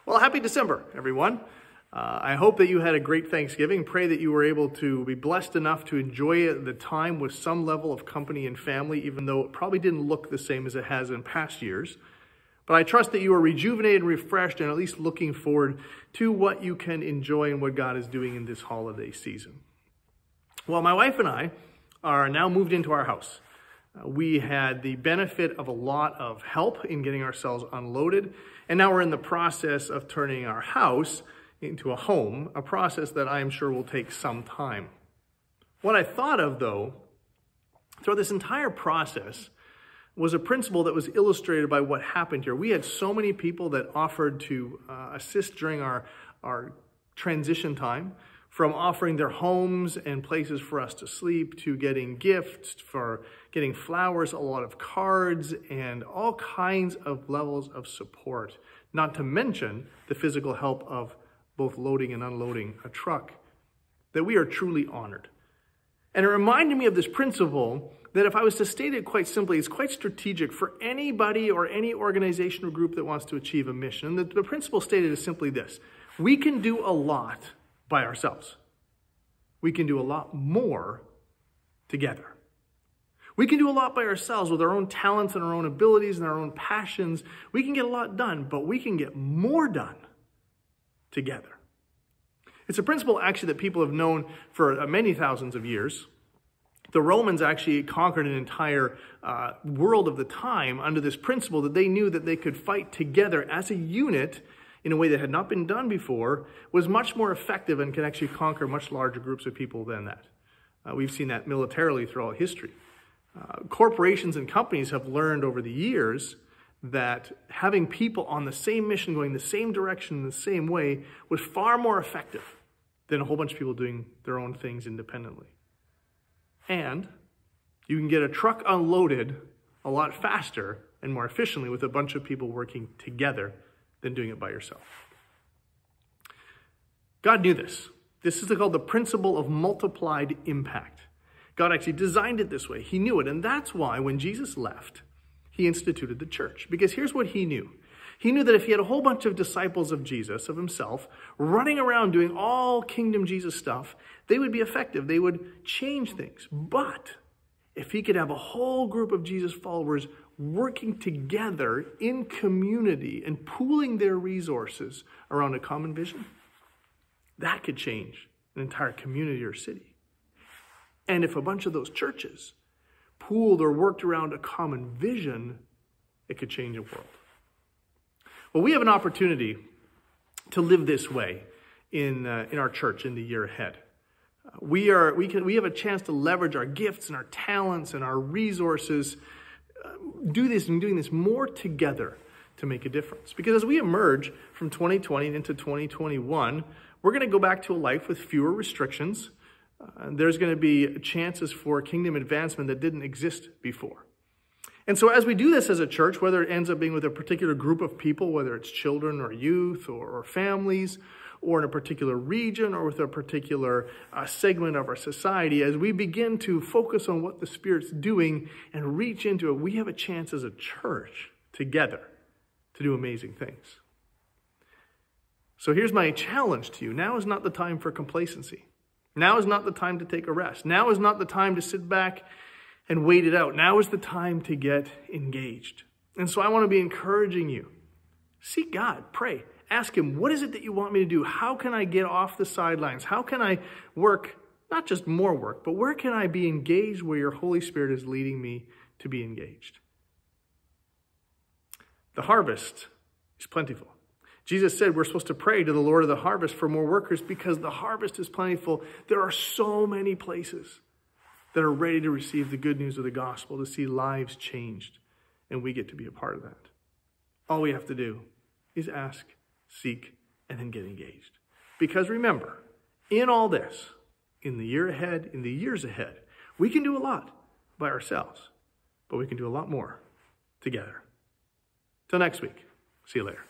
Well, happy December, everyone. I hope that you had a great Thanksgiving. Pray that you were able to be blessed enough to enjoy the time with some level of company and family, even though it probably didn't look the same as it has in past years. But I trust that you are rejuvenated and refreshed and at least looking forward to what you can enjoy and what God is doing in this holiday season. Well, my wife and I are now moved into our house. We had the benefit of a lot of help in getting ourselves unloaded, and now we're in the process of turning our house into a home, a process that I am sure will take some time. What I thought of, though, throughout this entire process was a principle that was illustrated by what happened here. We had so many people that offered to assist during our transition time, from offering their homes and places for us to sleep, to getting gifts, for getting flowers, a lot of cards, and all kinds of levels of support, not to mention the physical help of both loading and unloading a truck, that we are truly honored. And it reminded me of this principle that, if I was to state it quite simply, it's quite strategic for anybody or any organization or group that wants to achieve a mission. And the principle stated is simply this: we can do a lot by ourselves. We can do a lot more together. We can do a lot by ourselves with our own talents and our own abilities and our own passions. We can get a lot done, but we can get more done together. It's a principle actually that people have known for many thousands of years. The Romans actually conquered an entire world of the time under this principle, that they knew that they could fight together as a unit in a way that had not been done before, was much more effective and can actually conquer much larger groups of people than that. We've seen that militarily throughout history. Corporations and companies have learned over the years that having people on the same mission, going the same direction in the same way, was far more effective than a whole bunch of people doing their own things independently. And you can get a truck unloaded a lot faster and more efficiently with a bunch of people working together than doing it by yourself. God knew this. This is called the principle of multiplied impact. God actually designed it this way. He knew it. And that's why when Jesus left, he instituted the church. Because here's what he knew. He knew that if he had a whole bunch of disciples of Jesus, of himself, running around doing all kingdom Jesus stuff, they would be effective. They would change things. But if he could have a whole group of Jesus followers working together in community and pooling their resources around a common vision, that could change an entire community or city. And if a bunch of those churches pooled or worked around a common vision, it could change a world. Well, we have an opportunity to live this way in our church in the year ahead. We have a chance to leverage our gifts and our talents and our resources, doing this more together to make a difference. Because as we emerge from 2020 into 2021, we're going to go back to a life with fewer restrictions. There's going to be chances for kingdom advancement that didn't exist before. And so as we do this as a church, whether it ends up being with a particular group of people, whether it's children or youth or families, or in a particular region or with a particular segment of our society, as we begin to focus on what the Spirit's doing and reach into it, we have a chance as a church together to do amazing things. So here's my challenge to you. Now is not the time for complacency. Now is not the time to take a rest. Now is not the time to sit back and wait it out. Now is the time to get engaged. And so I want to be encouraging you. Seek God, pray. Ask him, what is it that you want me to do? How can I get off the sidelines? How can I work, not just more work, but where can I be engaged where your Holy Spirit is leading me to be engaged? The harvest is plentiful. Jesus said we're supposed to pray to the Lord of the harvest for more workers because the harvest is plentiful. There are so many places that are ready to receive the good news of the gospel, to see lives changed, and we get to be a part of that. All we have to do is ask, seek, and then get engaged. Because remember, in all this, in the year ahead, in the years ahead, we can do a lot by ourselves, but we can do a lot more together. Till next week. See you later.